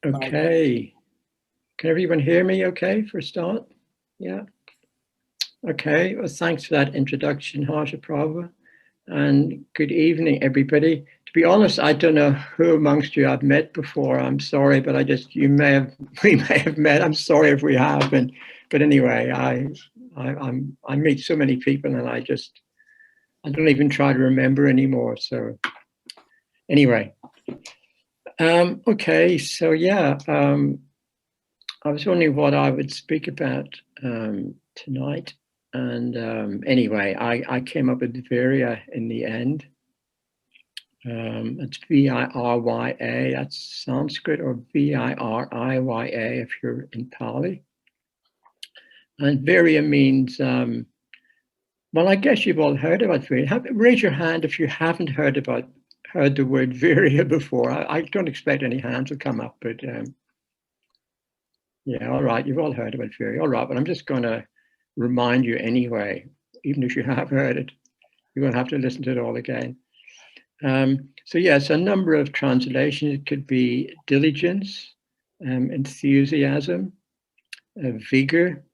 Okay. Can everyone hear me okay for a start? Yeah. Okay. Well, thanks for that introduction, Harsha Prabhu. And good evening, everybody. To be honest, I don't know who amongst you I've met before. I'm sorry, but we may have met. I'm sorry if we have. But anyway, I meet so many people and I don't even try to remember anymore. So anyway, okay. So yeah, I was wondering what I would speak about tonight. And anyway, I came up with virya in the end. It's virya, that's Sanskrit, or virya if you're in Pali. And virya means, well, I guess you've all heard about virya. Raise your hand if you haven't heard the word virya before. I don't expect any hands to come up, but yeah, all right, you've all heard about virya. All right, but I'm just going to remind you anyway, even if you have heard it, you won't have to listen to it all again. So yes, a number of translations. It could be diligence, enthusiasm, vigor,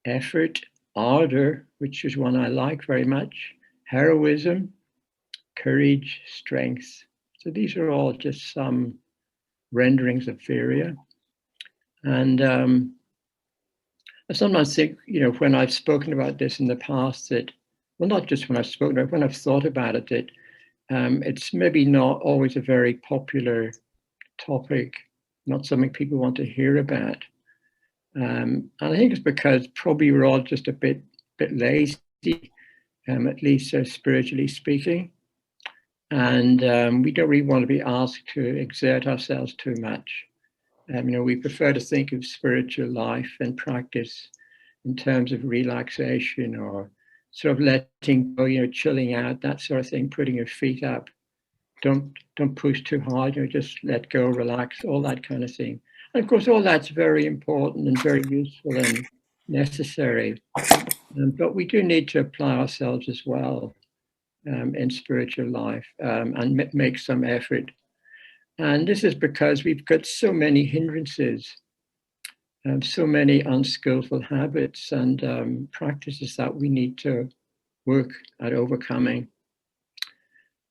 effort, ardor, which is one I like very much, heroism, courage, strength. So these are all just some renderings of virya. And I sometimes think, when I've spoken about this in the past, that, well, not just when I've spoken about it, when I've thought about it, that it's maybe not always a very popular topic, not something people want to hear about. And I think it's because probably we're all just a bit lazy, at least spiritually speaking. And we don't really want to be asked to exert ourselves too much. We prefer to think of spiritual life and practice in terms of relaxation or sort of letting go, chilling out, that sort of thing, putting your feet up. Don't push too hard, just let go, relax, all that kind of thing. And of course, all that's very important and very useful and necessary. But we do need to apply ourselves as well in spiritual life and make some effort. And this is because we've got so many hindrances, so many unskillful habits and practices that we need to work at overcoming.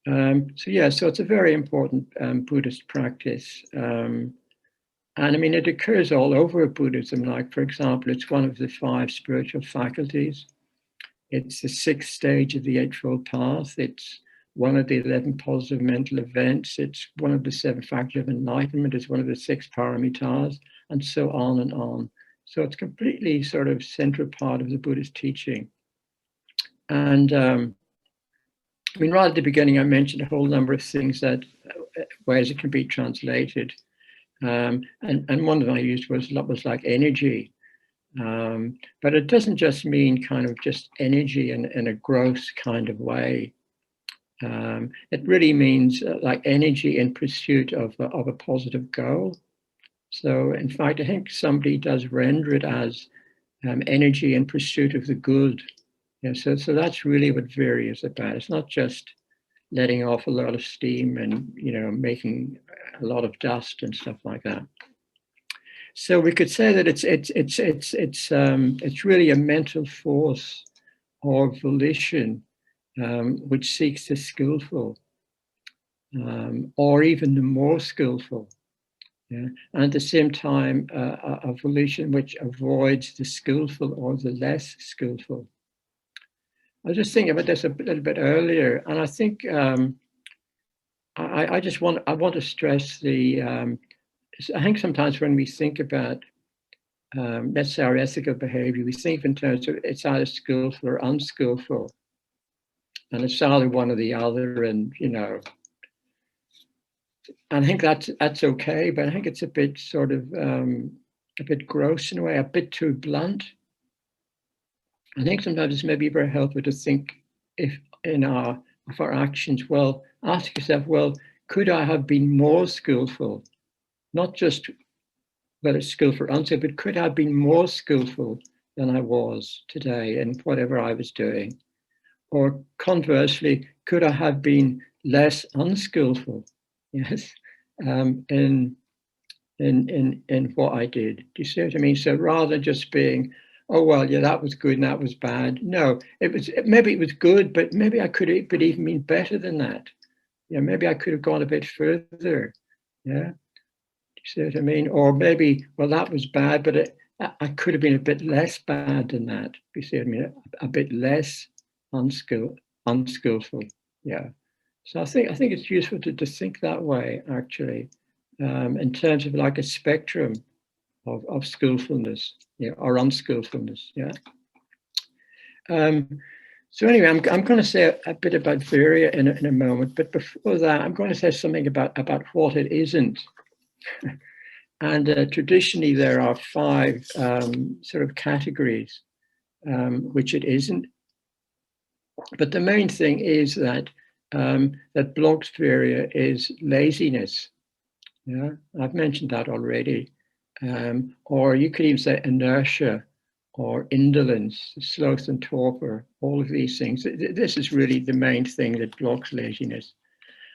So it's a very important Buddhist practice. And I mean, it occurs all over Buddhism. Like, for example, it's one of the 5 spiritual faculties. It's the 6th stage of the Eightfold Path. It's one of the 11 positive mental events. It's one of the 7 factors of enlightenment. It's one of the 6 paramitas, and so on and on. So it's completely sort of central part of the Buddhist teaching. And I mean, right at the beginning, I mentioned a whole number of things ways it can be translated. And one that I used was like energy. But it doesn't just mean kind of just energy in a gross kind of way. It really means like energy in pursuit of a positive goal. So in fact, I think somebody does render it as energy in pursuit of the good. So that's really what virya is about. It's not just letting off a lot of steam and making a lot of dust and stuff like that. So we could say that it's really a mental force or volition which seeks the skillful or even the more skillful. Yeah? And at the same time, a volition which avoids the skillful or the less skillful. I was just thinking about this a little bit earlier, and I think I want to stress I think sometimes when we think about, let's say, our ethical behavior, we think in terms of it's either skillful or unskillful, and it's either one or the other, and I think that's okay, but I think it's a bit sort of a bit gross in a way, a bit too blunt. I think sometimes it's maybe very helpful to think of our actions. Well, ask yourself, well, could I have been more skillful? Not just whether skillful or unskillful, but could I have been more skillful than I was today in whatever I was doing? Or conversely, could I have been less unskillful? Yes, in in what I did. Do you see what I mean? So rather than just being, oh well, yeah, that was good and that was bad. No, maybe it was good, but maybe I could have even been better than that. Yeah, maybe I could have gone a bit further. Yeah, do you see what I mean? Or maybe, well, that was bad, but I could have been a bit less bad than that. You see what I mean? A bit less unskillful. Yeah. So I think it's useful to think that way, actually, in terms of like a spectrum of skillfulness, yeah, or unskillfulness. Yeah. So anyway, I'm going to say a bit about virya in a moment, but before that, I'm going to say something about what it isn't. And traditionally, there are 5 sort of categories which it isn't. But the main thing is that that blocks virya is laziness. Yeah, I've mentioned that already. Or you could even say inertia or indolence, sloth and torpor, all of these things. This is really the main thing that blocks laziness.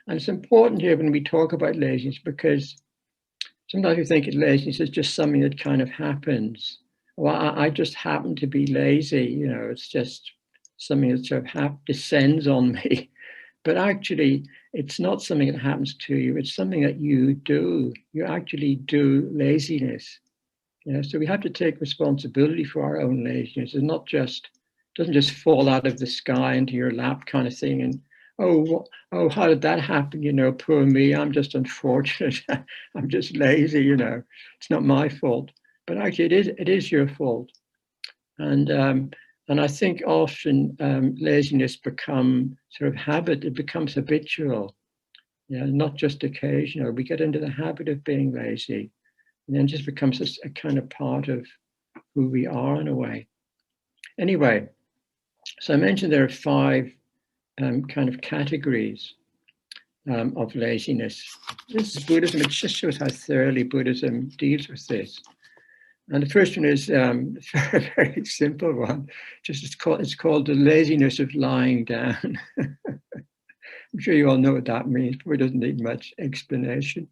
And it's important here when we talk about laziness, because sometimes we think laziness is just something that kind of happens. Well, I just happen to be lazy, you know, it's just something that sort of descends on me. But actually, it's not something that happens to you. It's something that you do. You actually do laziness. You know, so we have to take responsibility for our own laziness. It's not just, doesn't just fall out of the sky into your lap kind of thing. And oh, how did that happen? You know, poor me. I'm just unfortunate. I'm just lazy. You know, it's not my fault. But actually, it is your fault. And I think often laziness becomes sort of habit. It becomes habitual, yeah, not just occasional. We get into the habit of being lazy, and then just becomes a kind of part of who we are in a way. Anyway, so I mentioned there are 5 kind of categories of laziness. This is Buddhism. It just shows how thoroughly Buddhism deals with this. And the first one is a very simple one. Just it's called the laziness of lying down. I'm sure you all know what that means. Probably doesn't need much explanation.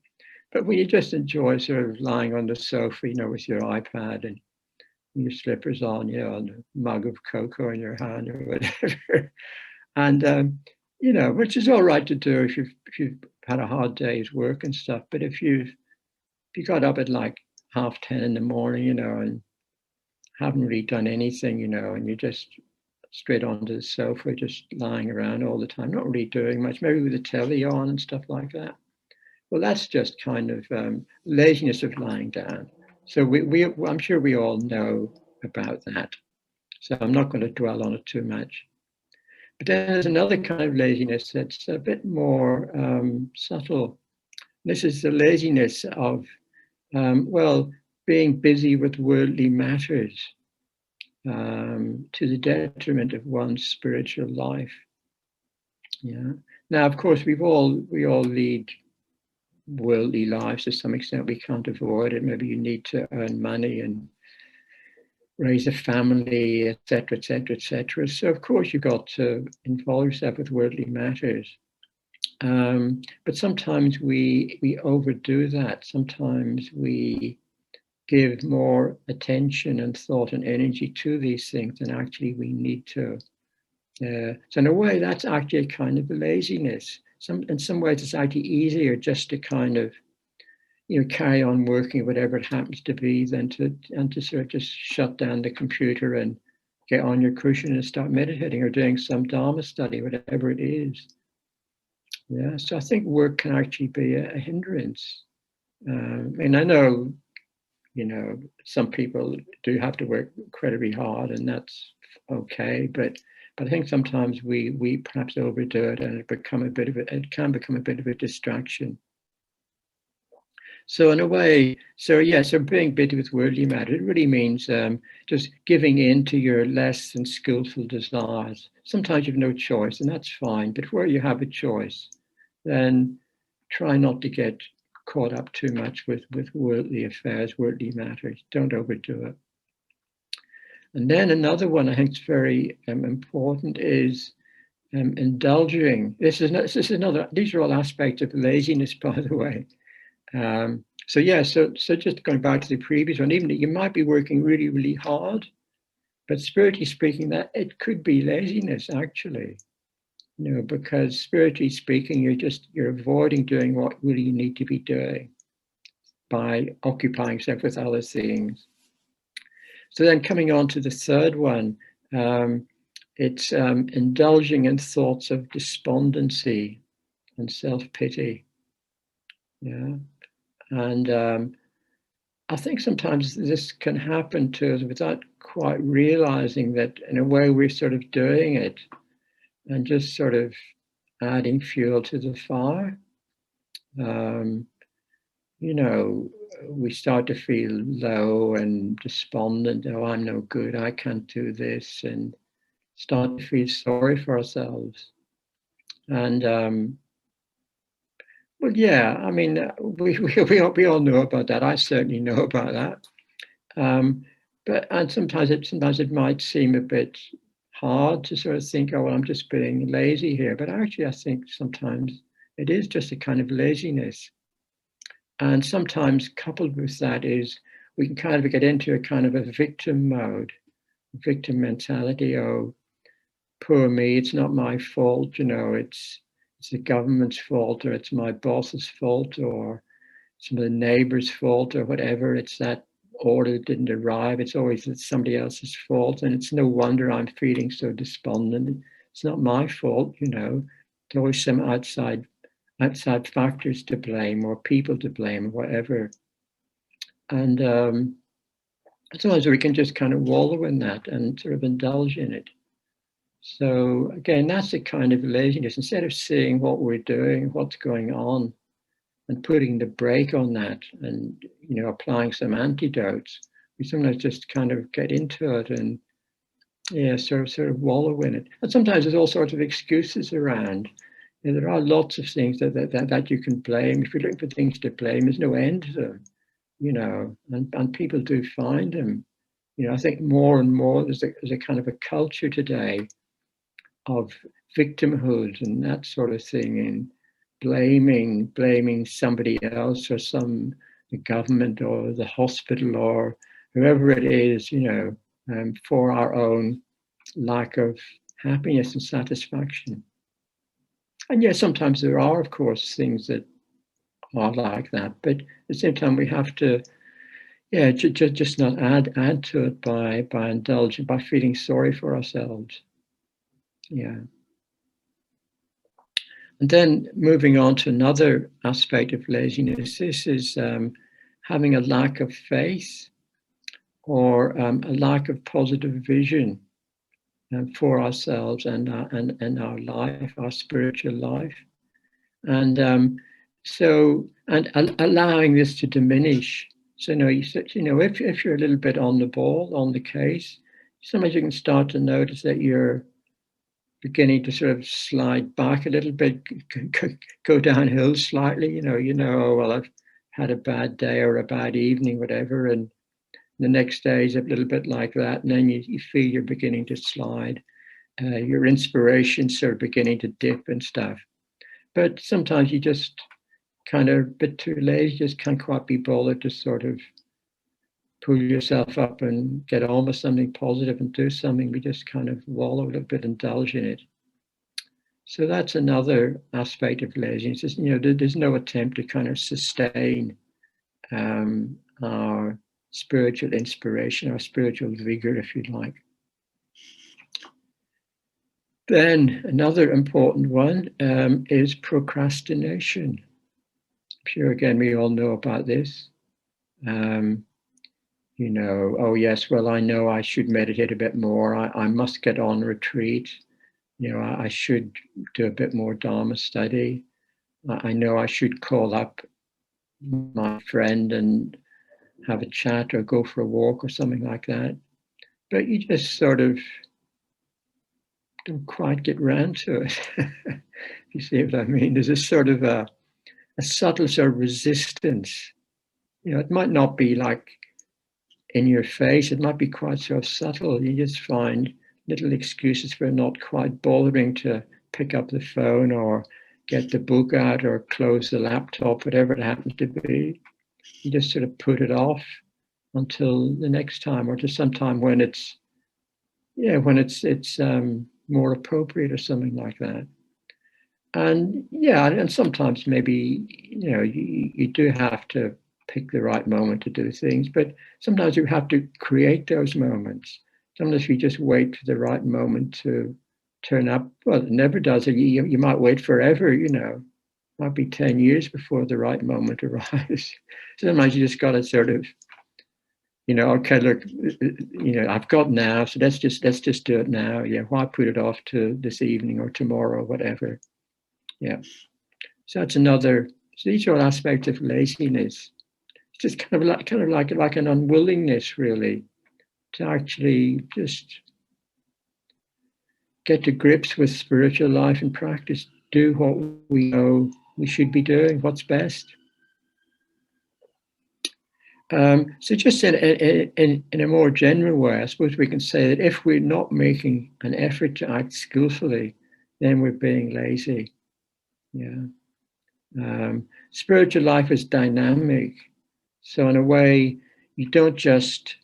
But when you just enjoy sort of lying on the sofa, you know, with your iPad and your slippers on, you know, and a mug of cocoa in your hand or whatever, and you know, which is all right to do if you've had a hard day's work and stuff. But if you got up at like 10:30 in the morning, you know, and haven't really done anything, you know, and you're just straight onto the sofa, just lying around all the time, not really doing much, maybe with the telly on and stuff like that. Well, that's just kind of laziness of lying down. So I'm sure we all know about that. So I'm not going to dwell on it too much. But then there's another kind of laziness that's a bit more subtle. This is the laziness of, well, being busy with worldly matters to the detriment of one's spiritual life. Yeah. Now, of course, we all lead worldly lives to some extent. We can't avoid it. Maybe you need to earn money and raise a family, etc., etc., etc. So, of course, you've got to involve yourself with worldly matters. But sometimes we overdo that. Sometimes we give more attention and thought and energy to these things than actually we need to. So in a way, that's actually a kind of laziness. In some ways, it's actually easier just to kind of, you know, carry on working, whatever it happens to be, than to sort of just shut down the computer and get on your cushion and start meditating or doing some Dharma study, whatever it is. Yeah, so I think work can actually be a hindrance. And I know, you know, some people do have to work incredibly hard, and that's okay. But I think sometimes we perhaps overdo it, and it can become a bit of a distraction. So in a way, so being busy with worldly matter, it really means just giving in to your less than skillful desires. Sometimes you have no choice, and that's fine. But where you have a choice, then try not to get caught up too much with worldly affairs, worldly matters. Don't overdo it. And then another one I think is very important is indulging. This is another. These are all aspects of laziness, by the way. So yeah, so just going back to the previous one, even you might be working really, really hard, but spiritually speaking, that it could be laziness actually. Because spiritually speaking, you're avoiding doing what really you need to be doing by occupying yourself with other things. So then coming on to the third one, it's indulging in thoughts of despondency and self-pity. Yeah. And I think sometimes this can happen to us without quite realizing that in a way we're sort of doing it and just sort of adding fuel to the fire. We start to feel low and despondent. Oh, I'm no good. I can't do this. And start to feel sorry for ourselves. And well, yeah, I mean, we all know about that. I certainly know about that. But sometimes it might seem a bit hard to sort of think, oh, well, I'm just being lazy here. But actually, I think sometimes it is just a kind of laziness. And sometimes coupled with that is we can kind of get into a kind of a victim mode, victim mentality. Oh, poor me, it's not my fault, it's the government's fault, or it's my boss's fault, or some of the neighbor's fault, or whatever. It's that order didn't arrive. It's always somebody else's fault. And it's no wonder I'm feeling so despondent. It's not my fault, There's always some outside factors to blame, or people to blame, or whatever. And sometimes we can just kind of wallow in that and sort of indulge in it. So again, that's a kind of laziness. Instead of seeing what we're doing, what's going on, and putting the brake on that, and applying some antidotes, we sometimes just kind of get into it and sort of wallow in it. And sometimes there's all sorts of excuses around. There are lots of things that you can blame. If you're looking for things to blame, there's no end to them. And people do find them. I think more and more there's a kind of a culture today of victimhood and that sort of thing, and blaming somebody else, or the government or the hospital or whoever it is, for our own lack of happiness and satisfaction. And yes, sometimes there are, of course, things that are like that, but at the same time we have to just not add to it by indulging, by feeling sorry for ourselves. Yeah. And then moving on to another aspect of laziness, this is having a lack of faith, or a lack of positive vision for ourselves and our life, our spiritual life. And allowing this to diminish. So, if you're a little bit on the ball, on the case, sometimes you can start to notice that you're beginning to sort of slide back a little bit, go downhill slightly. Well, I've had a bad day or a bad evening, whatever, and the next day is a little bit like that, and then you feel you're beginning to slide. Your inspiration's sort of beginning to dip and stuff. But sometimes you just kind of a bit too lazy, just can't quite be bothered to sort of pull yourself up and get on with something positive and do something. We just kind of wallow a little bit, indulge in it. So that's another aspect of laziness. There's no attempt to kind of sustain our spiritual inspiration, our spiritual vigor, if you like. Then another important one is procrastination. I'm sure, again, we all know about this. Oh yes, well, I know I should meditate a bit more. I must get on retreat. I should do a bit more Dharma study. I know I should call up my friend and have a chat or go for a walk or something like that. But you just sort of don't quite get round to it. You see what I mean? There's a sort of a subtle sort of resistance. It might not be like in your face. It might be quite sort of subtle. You just find little excuses for not quite bothering to pick up the phone or get the book out or close the laptop, whatever it happens to be. You just sort of put it off until the next time, or to some time when it's, when it's more appropriate or something like that. And and sometimes maybe, you do have to pick the right moment to do things, but sometimes you have to create those moments. Sometimes you just wait for the right moment to turn up. Well, it never does. You might wait forever, might be 10 years before the right moment arrives. Sometimes you just got to sort of, okay, look, I've got now, so let's just do it now. Yeah, why put it off to this evening or tomorrow or whatever? Yeah. So that's another. So these are all aspects of laziness. It's just kind of like an unwillingness, really, to actually just get to grips with spiritual life and practice. Do what we know we should be doing. What's best. So just in a more general way, I suppose we can say that if we're not making an effort to act skillfully, then we're being lazy. Yeah. Spiritual life is dynamic. So in a way, you don't just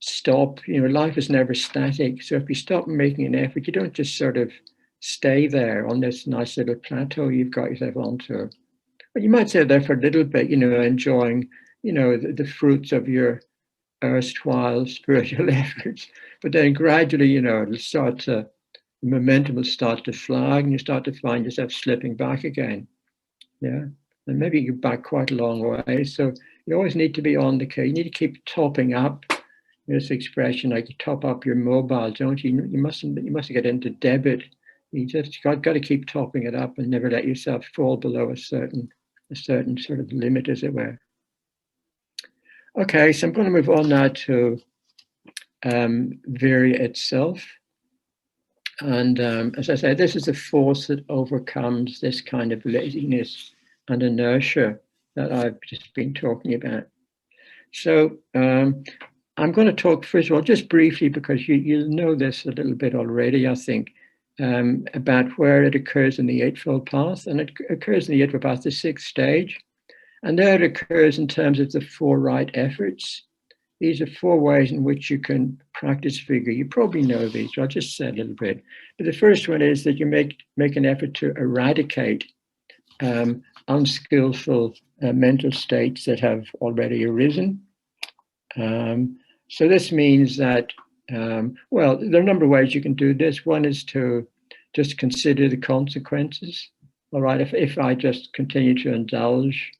stop. Life is never static. So if you stop making an effort, you don't just sort of stay there on this nice little plateau you've got yourself onto. But you might stay there for a little bit, enjoying, the fruits of your erstwhile spiritual efforts. But then gradually, the momentum will start to flag, and you start to find yourself slipping back again. Yeah. And maybe you're back quite a long way. So you always need to be on the key. You need to keep topping up. This expression, like you top up your mobile, don't you? You mustn't get into debit. You just got to keep topping it up and never let yourself fall below a certain sort of limit, as it were. Okay, so I'm going to move on now to virya itself. And as I say, this is a force that overcomes this kind of laziness and inertia that I've just been talking about. So I'm going to talk, first of all, just briefly, because you know this a little bit already, I think, about where it occurs in the Eightfold Path. And it occurs in the Eightfold Path, the sixth stage. And there it occurs in terms of the four right efforts. These are four ways in which you can practice vigor. You probably know these, so I'll just say a little bit. But the first one is that you make an effort to eradicate unskillful mental states that have already arisen. So this means that, well, there are a number of ways you can do this. One is to just consider the consequences. All right, if I just continue to indulge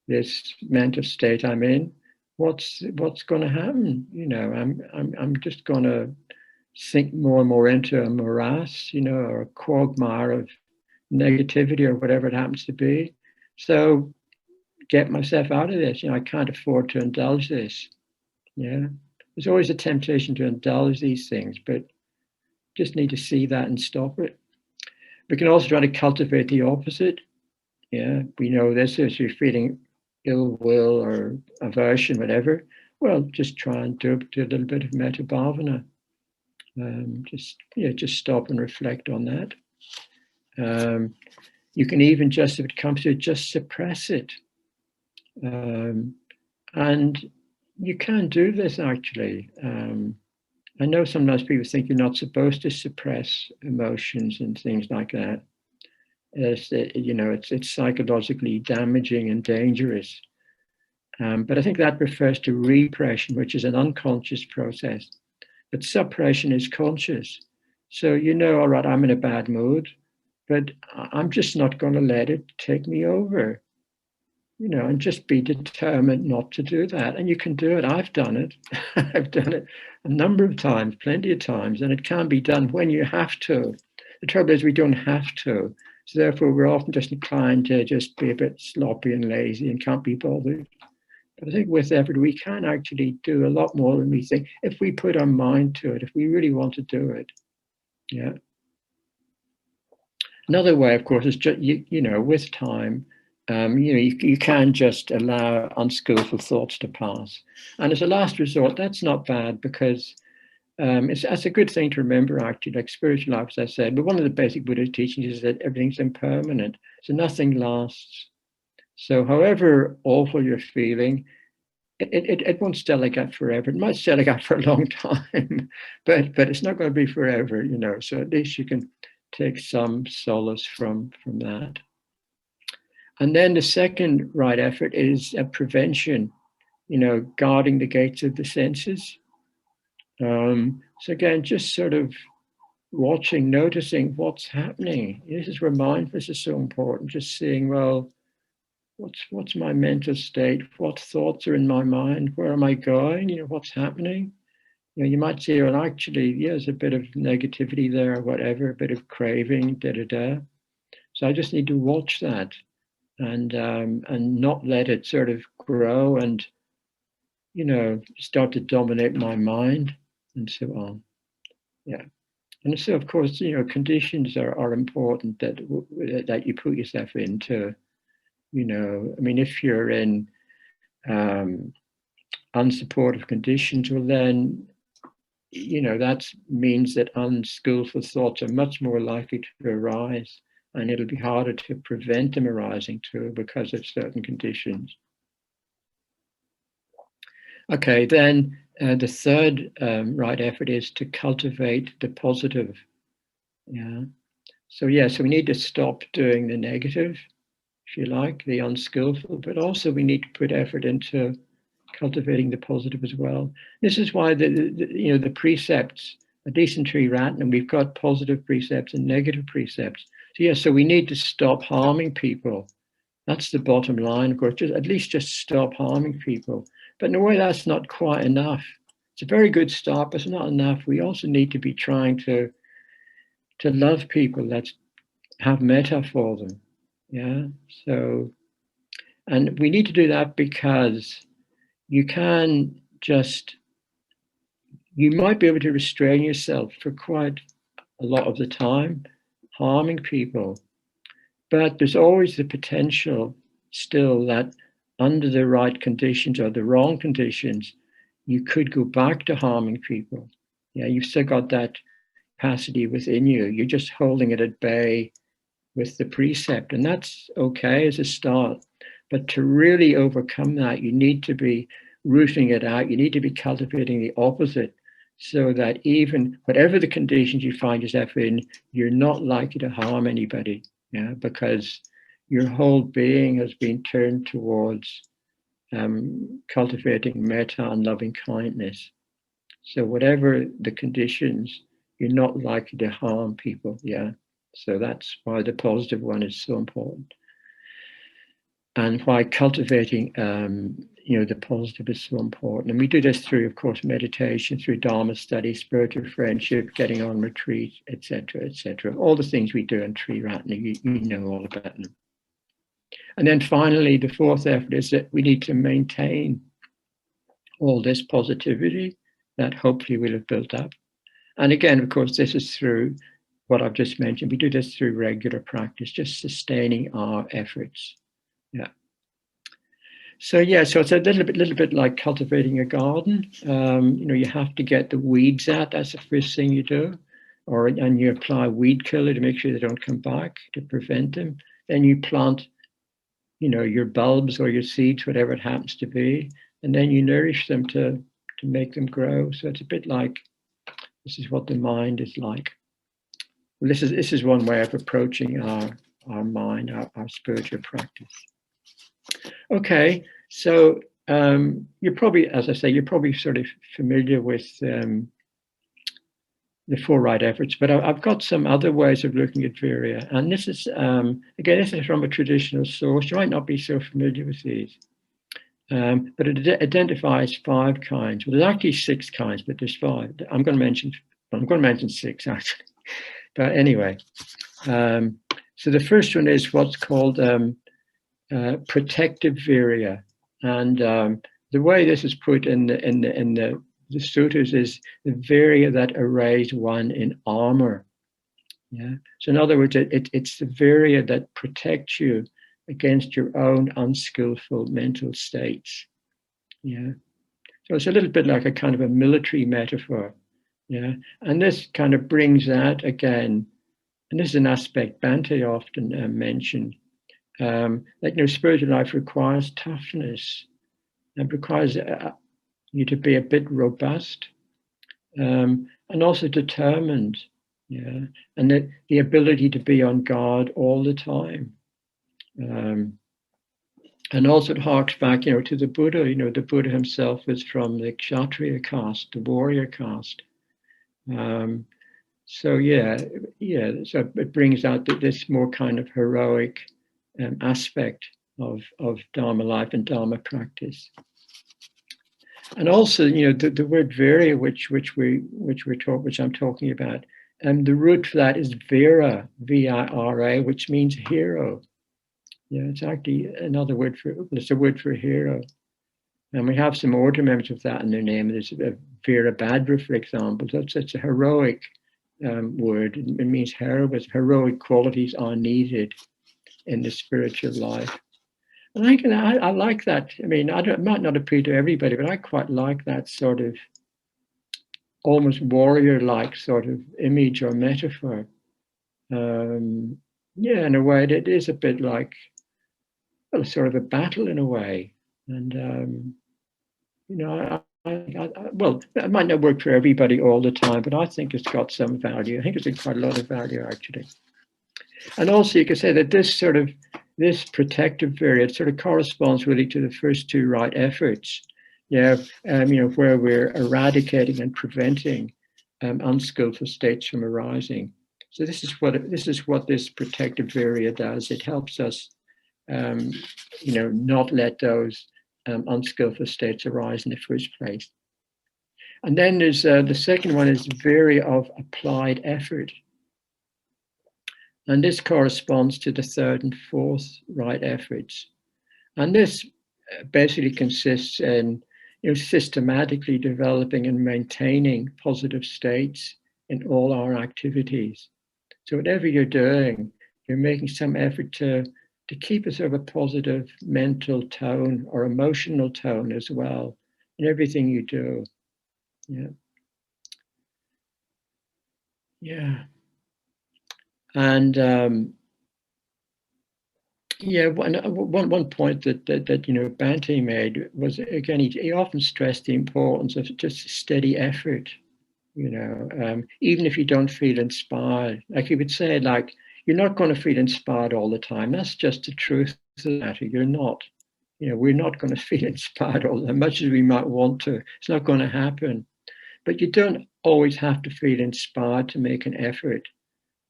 this mental state I'm in, what's going to happen? I'm just going to sink more and more into a morass, or a quagmire of negativity or whatever it happens to be. So get myself out of this. I can't afford to indulge this. Yeah, there's always a temptation to indulge these things, but just need to see that and stop it. We can also try to cultivate the opposite. Yeah, we know this. If you're feeling ill will or aversion, whatever, well, just try and do a little bit of metta bhavana. Just stop and reflect on that. You can even just, if it comes to it, just suppress it. And you can do this, actually. I know sometimes people think you're not supposed to suppress emotions and things like that. It's psychologically damaging and dangerous. But I think that refers to repression, which is an unconscious process. But suppression is conscious. So all right, I'm in a bad mood, but I'm just not going to let it take me over. And just be determined not to do that. And you can do it. I've done it. I've done it a number of times, plenty of times, and it can be done when you have to. The trouble is we don't have to. So therefore, we're often just inclined to just be a bit sloppy and lazy and can't be bothered. But I think with effort, we can actually do a lot more than we think if we put our mind to it, if we really want to do it. Yeah. Another way, of course, is just, with time, you can just allow unskillful thoughts to pass. And as a last resort, that's not bad, because that's a good thing to remember, actually, like spiritual life, as I said. But one of the basic Buddhist teachings is that everything's impermanent, so nothing lasts. So however awful you're feeling, it won't stay like that forever. It might stay like that for a long time, but it's not going to be forever, you know. So at least you can take some solace from that. And then the second right effort is a prevention, you know, guarding the gates of the senses. So again, just sort of watching, noticing what's happening. This is where mindfulness is so important. Just seeing, well, what's my mental state? What thoughts are in my mind? Where am I going? You know, what's happening? You know, you might say, well, actually, yeah, there's a bit of negativity there, or whatever, a bit of craving, da da da. So I just need to watch that and not let it sort of grow and, you know, start to dominate my mind and so on. Yeah. And so, of course, you know, conditions are important that you put yourself into. You know, I mean, if you're in unsupportive conditions, well, then, you know, that means that unskillful thoughts are much more likely to arise, and it'll be harder to prevent them arising too because of certain conditions. Okay, then the third right effort is to cultivate the positive. Yeah. So we need to stop doing the negative, if you like, the unskillful, but also we need to put effort into cultivating the positive as well. This is why the precepts, a decent tree rat, and we've got positive precepts and negative precepts. So we need to stop harming people. That's the bottom line, of course. At least stop harming people. But in a way, that's not quite enough. It's a very good start, but it's not enough. We also need to be trying to love people. Let's have metta for them. Yeah. So, and we need to do that because you might be able to restrain yourself for quite a lot of the time, harming people. But there's always the potential still that under the right conditions or the wrong conditions, you could go back to harming people. Yeah, you've still got that capacity within you. You're just holding it at bay with the precept, and that's okay as a start. But to really overcome that, you need to be rooting it out. You need to be cultivating the opposite, so that even whatever the conditions you find yourself in, you're not likely to harm anybody. Yeah, because your whole being has been turned towards cultivating metta and loving kindness. So whatever the conditions, you're not likely to harm people. Yeah. So that's why the positive one is so important, and why cultivating, the positive is so important. And we do this through, of course, meditation, through Dharma study, spiritual friendship, getting on retreat, etc., etc. All the things we do in Tree Ratna, you know all about them. And then finally, the fourth effort is that we need to maintain all this positivity that hopefully we'll have built up. And again, of course, this is through what I've just mentioned. We do this through regular practice, just sustaining our efforts. Yeah. So it's a little bit like cultivating a garden. You have to get the weeds out. That's the first thing you do, and you apply weed killer to make sure they don't come back, to prevent them. Then you plant, your bulbs or your seeds, whatever it happens to be, and then you nourish them to make them grow. So it's a bit like, this is what the mind is like. Well, this is one way of approaching our mind, our spiritual practice. Okay, so you're probably, as I say, you're probably sort of familiar with the four right efforts, but I've got some other ways of looking at virya. And this is, again, this is from a traditional source. You might not be so familiar with these, but it identifies 5 kinds. Well, there's actually 6 kinds, but there's 5. I'm going to mention 6, actually. But anyway, so the first one is what's called protective virya, and the way this is put in the sutras is the virya that arrays one in armor. Yeah. So in other words, it's the virya that protects you against your own unskillful mental states. Yeah. So it's a little bit like a kind of a military metaphor. Yeah. And this kind of brings out again, and this is an aspect Bhante often mentioned, Spiritual life requires toughness and requires you to be a bit robust, and also determined, yeah, and the ability to be on guard all the time. And also it harks back, to the Buddha. The Buddha himself was from the Kshatriya caste, the warrior caste. So it brings out this more kind of heroic aspect of Dharma life and Dharma practice. And also, the word virya, which I'm talking about, and the root for that is vira, V-I-R-A, which means hero. Yeah, it's actually another word it's a word for hero. And we have some order members of that in their name. There's Virabhadra, for example. So it's a heroic word. It means heroism. Heroic qualities are needed in the spiritual life. And I like that. I mean, it might not appeal to everybody, but I quite like that sort of almost warrior-like sort of image or metaphor. In a way, it is a bit like, well, sort of a battle in a way. And, well, it might not work for everybody all the time, but I think it's got some value. I think it's got quite a lot of value, actually. And also, you could say that this protective virya sort of corresponds really to the first two right efforts, where we're eradicating and preventing unskillful states from arising. So this is what this protective virya does. It helps us, not let those unskillful states arise in the first place. And then there's the second one is virya of applied effort. And this corresponds to the third and fourth right efforts. And this basically consists in systematically developing and maintaining positive states in all our activities. So whatever you're doing, you're making some effort to keep a sort of a positive mental tone or emotional tone as well in everything you do. Yeah. Yeah. And one point that Bhante made was, again, he often stressed the importance of just steady effort. Even if you don't feel inspired, like he would say, like, you're not going to feel inspired all the time. That's just the truth of the matter. You're not. We're not going to feel inspired all the time, much as we might want to. It's not going to happen. But you don't always have to feel inspired to make an effort.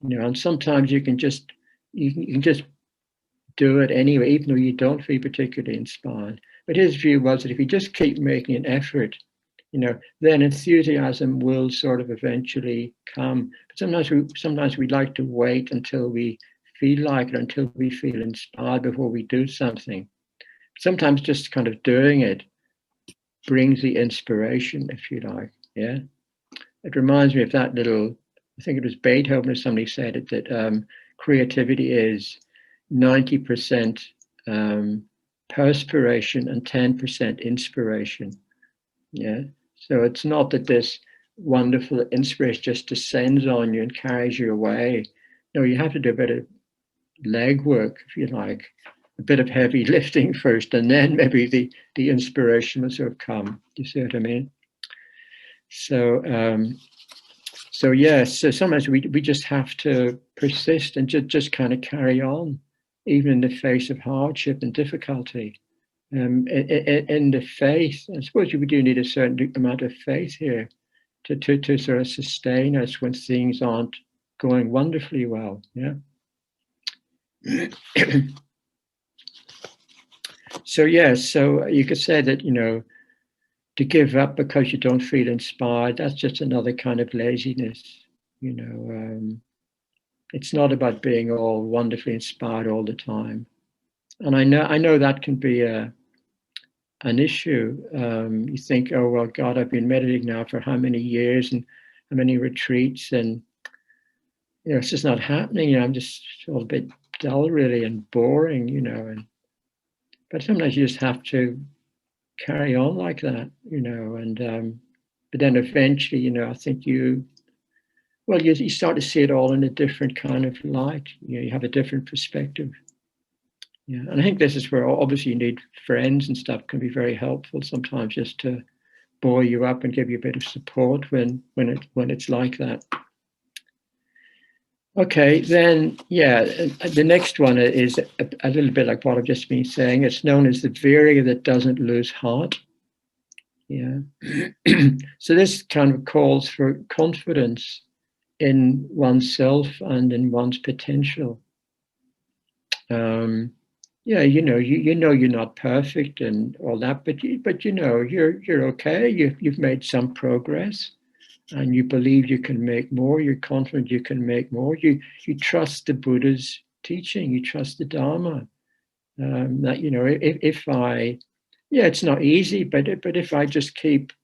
And sometimes you can just do it anyway, even though you don't feel particularly inspired. But his view was that if you just keep making an effort, then enthusiasm will sort of eventually come. But sometimes we like to wait until we feel like it, until we feel inspired before we do something. Sometimes just kind of doing it brings the inspiration, if you like. Yeah. It reminds me of that little, I think it was Beethoven or somebody said it, that creativity is 90% perspiration and 10% inspiration. Yeah. So it's not that this wonderful inspiration just descends on you and carries you away. No, you have to do a bit of legwork, if you like, a bit of heavy lifting first, and then maybe the inspiration will sort of come. Do you see what I mean? So so sometimes we just have to persist and just kind of carry on, even in the face of hardship and difficulty. In the faith, I suppose we do need a certain amount of faith here to sort of sustain us when things aren't going wonderfully well. Yeah. So you could say that, to give up because you don't feel inspired, that's just another kind of laziness. It's not about being all wonderfully inspired all the time. And I know that can be an issue. You think, oh, well, God, I've been meditating now for how many years and how many retreats, and it's just not happening. I'm just all a bit dull, really, and boring. But sometimes you just have to carry on like that, and but then eventually, I think you start to see it all in a different kind of light. You have a different perspective. Yeah, and I think this is where obviously you need friends and stuff can be very helpful sometimes, just to buoy you up and give you a bit of support when it's like that. Okay, then, yeah, the next one is a little bit like what I've just been saying. It's known as the virya that doesn't lose heart. Yeah. So this kind of calls for confidence in oneself and in one's potential. Yeah, you know you're not perfect and all that, but you know you're okay. You've made some progress, and you believe you can make more. You're confident you can make more. You trust the Buddha's teaching. You trust the Dharma. That if I, yeah, it's not easy, but if I just keep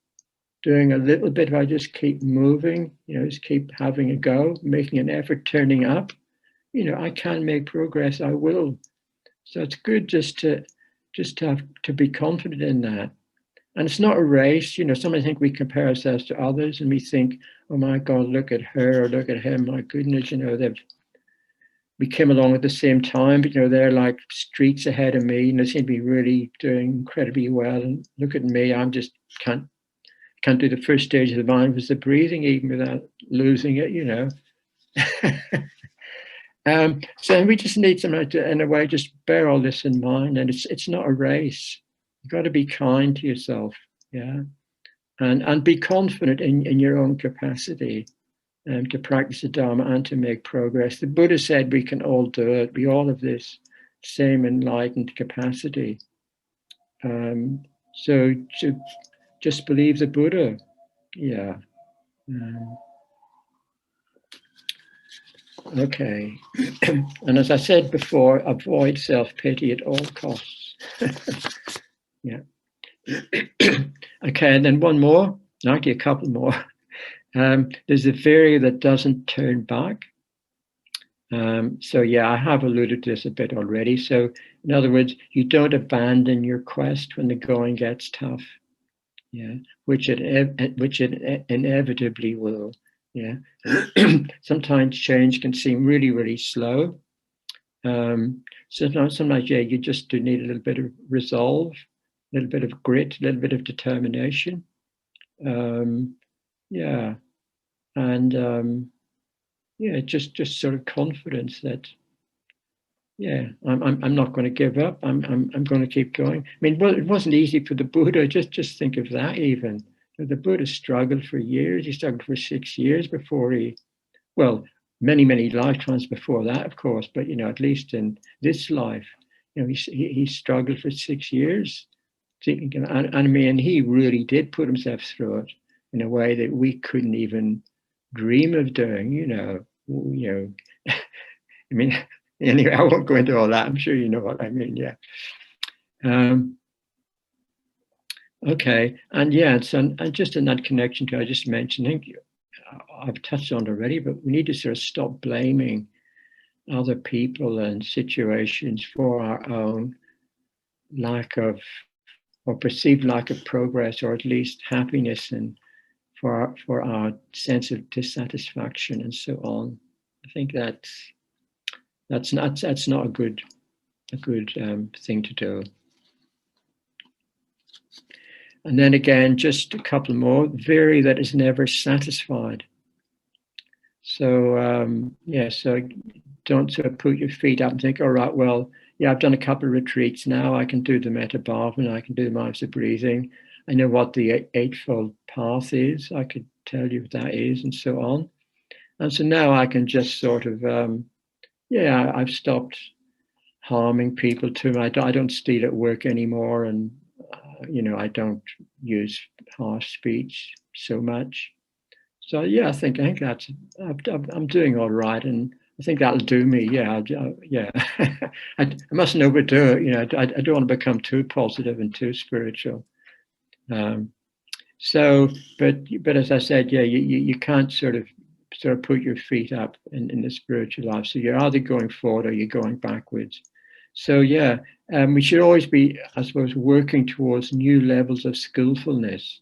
doing a little bit, if I just keep moving, just keep having a go, making an effort, turning up, I can make progress. I will. So it's good just to have to be confident in that. And it's not a race. Sometimes I think we compare ourselves to others and we think, oh my God, look at her, or look at him. My goodness, we came along at the same time, but they're like streets ahead of me, and they seem to be really doing incredibly well. And look at me, I'm just can't do the first stage of the mind, was the breathing, even without losing it. So we just need something to, in a way, just bear all this in mind. And it's not a race. You've got to be kind to yourself, yeah, and be confident in your own capacity to practice the Dharma and to make progress. The Buddha said we can all do it. We all have this same enlightened capacity. So to just believe the Buddha, yeah. Okay. And as I said before, avoid self-pity at all costs. Yeah. Okay, and then one more, actually a couple more. There's a virya that doesn't turn back. So yeah, I have alluded to this a bit already. So in other words, you don't abandon your quest when the going gets tough. Yeah, which it inevitably will. Yeah. Sometimes change can seem really, really slow. Sometimes, yeah, you just do need a little bit of resolve, a little bit of grit, a little bit of determination. Yeah, and yeah, just sort of confidence that, yeah, I'm not going to give up. I'm going to keep going. I mean, well, it wasn't easy for the Buddha. Just think of that. Even the Buddha struggled for years. He struggled for 6 years before he, well, many lifetimes before that, of course. But at least in this life, he struggled for 6 years. And I mean, he really did put himself through it in a way that we couldn't even dream of doing. I mean, anyway, I won't go into all that. I'm sure you know what I mean. Yeah. Okay. And yeah, and just in that connection to I just mentioned, I think I've touched on it already, but we need to sort of stop blaming other people and situations for our own lack of, or perceived lack of progress, or at least happiness, and for our sense of dissatisfaction and so on. I think that's not a good thing to do. And then again, just a couple more. Virya that is never satisfied. So yeah, so don't sort of put your feet up and think, all right, well, yeah, I've done a couple of retreats now. I can do the metta bhavana, I can do the mindful breathing. I know what the Eightfold Path is. I could tell you what that is, and so on. And so now I can just sort of, yeah, I've stopped harming people too. I don't steal at work anymore, and I don't use harsh speech so much. So yeah, I think that's I'm doing all right, and I think that'll do me. Yeah, yeah. I mustn't overdo it. I don't want to become too positive and too spiritual. So, but as I said, yeah, you can't sort of put your feet up in the spiritual life. So you're either going forward or you're going backwards. So yeah, we should always be, I suppose, working towards new levels of skillfulness.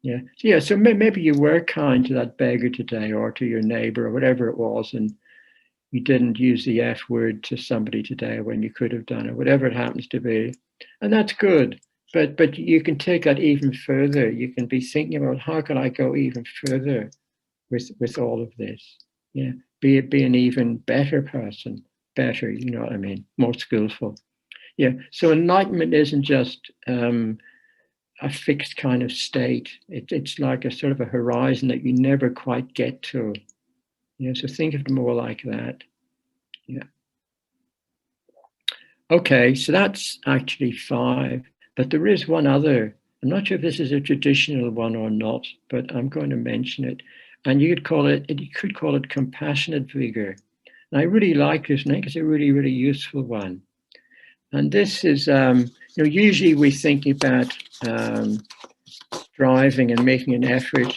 Yeah. Yeah. So maybe you were kind to that beggar today, or to your neighbor, or whatever it was, and you didn't use the F word to somebody today when you could have done, or whatever it happens to be. And that's good. But you can take that even further. You can be thinking about, how can I go even further with all of this? Yeah, be an even better person, better, you know what I mean, more skillful. Yeah, so enlightenment isn't just a fixed kind of state. It's like a sort of a horizon that you never quite get to. Yeah, so think of it more like that. Yeah. Okay, so that's actually 5, but there is one other. I'm not sure if this is a traditional one or not, but I'm going to mention it. And you could call it compassionate vigor. And I really like this, and I think it's a really, really useful one. And this is, usually we think about striving and making an effort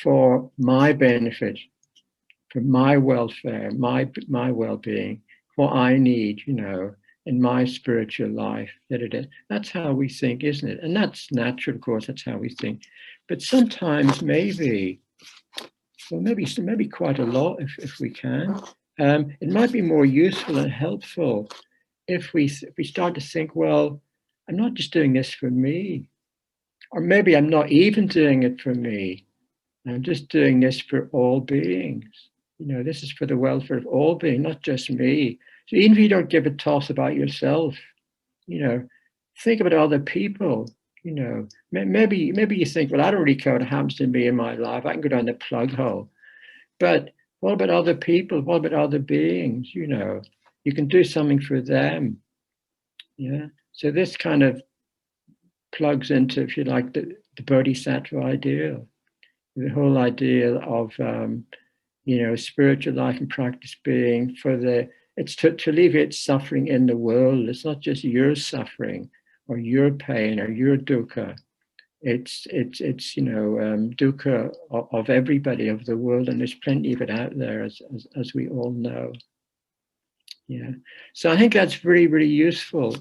for my benefit, for my welfare, my well-being, what I need, in my spiritual life. That's how we think, isn't it? And that's natural, of course, that's how we think. But sometimes maybe quite a lot, if we can, it might be more useful and helpful if we start to think, well, I'm not just doing this for me, or maybe I'm not even doing it for me. I'm just doing this for all beings. This is for the welfare of all beings, not just me. So even if you don't give a toss about yourself, think about other people. Maybe you think, well, I don't really care what happens to me in my life. I can go down the plug hole. But what about other people? What about other beings? You can do something for them. Yeah. So this kind of plugs into, if you like, the Bodhisattva ideal, the whole idea of spiritual life and practice being it's to alleviate suffering in the world. It's not just your suffering or your pain or your dukkha. It's dukkha of everybody, of the world, and there's plenty of it out there, as we all know. Yeah, so I think that's really, really useful,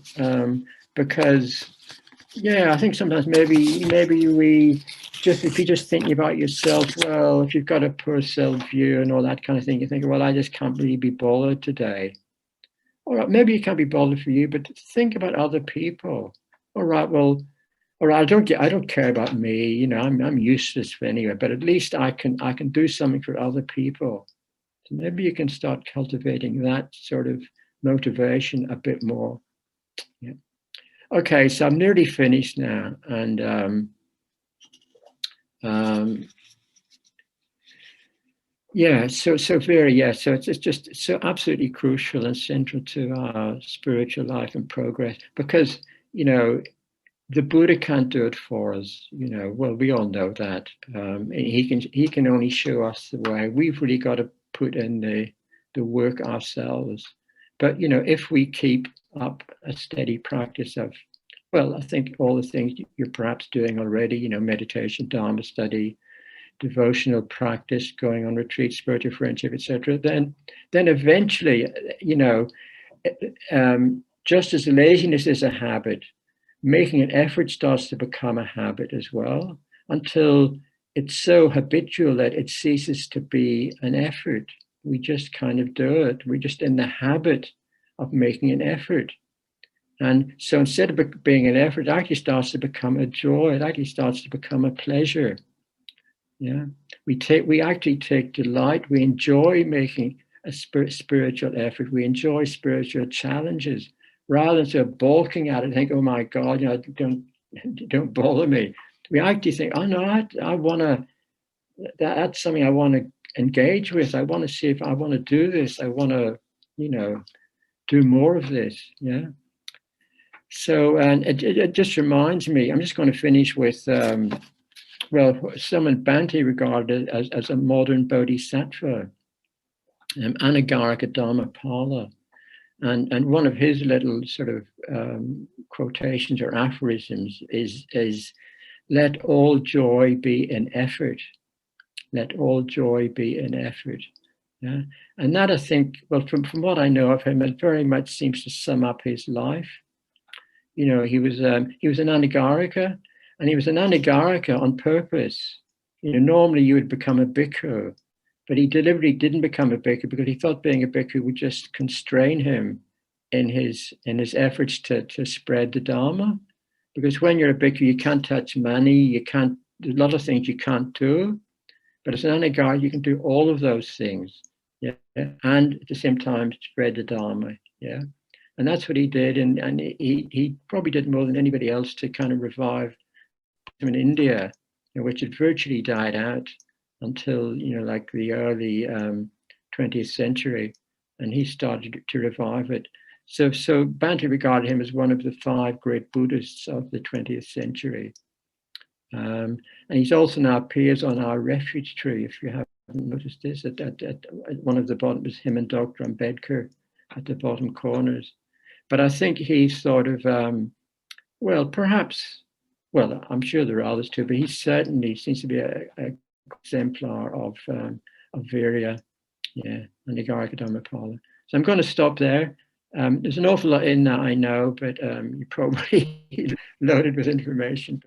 because I think sometimes maybe we if you're just thinking about yourself, well, if you've got a poor self view and all that kind of thing, you think, well, I just can't really be bothered today. All right, maybe you can't be bothered for you, but think about other people. All right, well, all right, I don't care about me. I'm useless anyway, but at least I can do something for other people. So maybe you can start cultivating that sort of motivation a bit more. Yeah. Okay, so I'm nearly finished now, and so very, so it's just so absolutely crucial and central to our spiritual life and progress, because the Buddha can't do it for us. Well, we all know that. He can only show us the way. We've really got to put in the work ourselves. But if we keep up a steady practice of, well, I think all the things you're perhaps doing already, meditation, Dharma study, devotional practice, going on retreat, spiritual friendship, etc., then eventually, just as laziness is a habit, making an effort starts to become a habit as well, until it's so habitual that it ceases to be an effort. We just kind of do it. We're just in the habit of making an effort. And so instead of being an effort, it actually starts to become a joy. It actually starts to become a pleasure. Yeah, we actually take delight. We enjoy making a spiritual effort. We enjoy spiritual challenges, rather than sort of balking at it and think, oh my God, don't bother me. We actually think, oh no, I want to, that's something I want to engage with. I want to see if I want to do this. I want to, do more of this. Yeah. So, and it just reminds me, I'm just going to finish with, someone Bhante regarded as a modern bodhisattva, Anagarika Dharmapala. And one of his little sort of quotations or aphorisms is let all joy be an effort. Let all joy be an effort. Yeah? And that, I think, well, from what I know of him, it very much seems to sum up his life. He was an Anagarika, and he was an Anagarika on purpose. Normally you would become a bhikkhu, but he deliberately didn't become a bhikkhu because he thought being a bhikkhu would just constrain him in his efforts to spread the Dharma. Because when you're a bhikkhu, you can't touch money, you can't, there's a lot of things you can't do. But as an anagarika, you can do all of those things, yeah, and at the same time spread the Dharma, yeah. And that's what he did, and he probably did more than anybody else to kind of revive in India, which had virtually died out until, like the early 20th century, and he started to revive it. So Bhante regarded him as one of the 5 great Buddhists of the 20th century. And he's also now appears on our refuge tree, if you haven't noticed this, at one of the bottom is him and Dr. Ambedkar at the bottom corners. But I think he's sort of, perhaps, I'm sure there are others too, but he certainly seems to be a exemplar of virya, yeah, and Anagarika Dharmapala. So I'm going to stop there. There's an awful lot in that, I know, but you're probably loaded with information.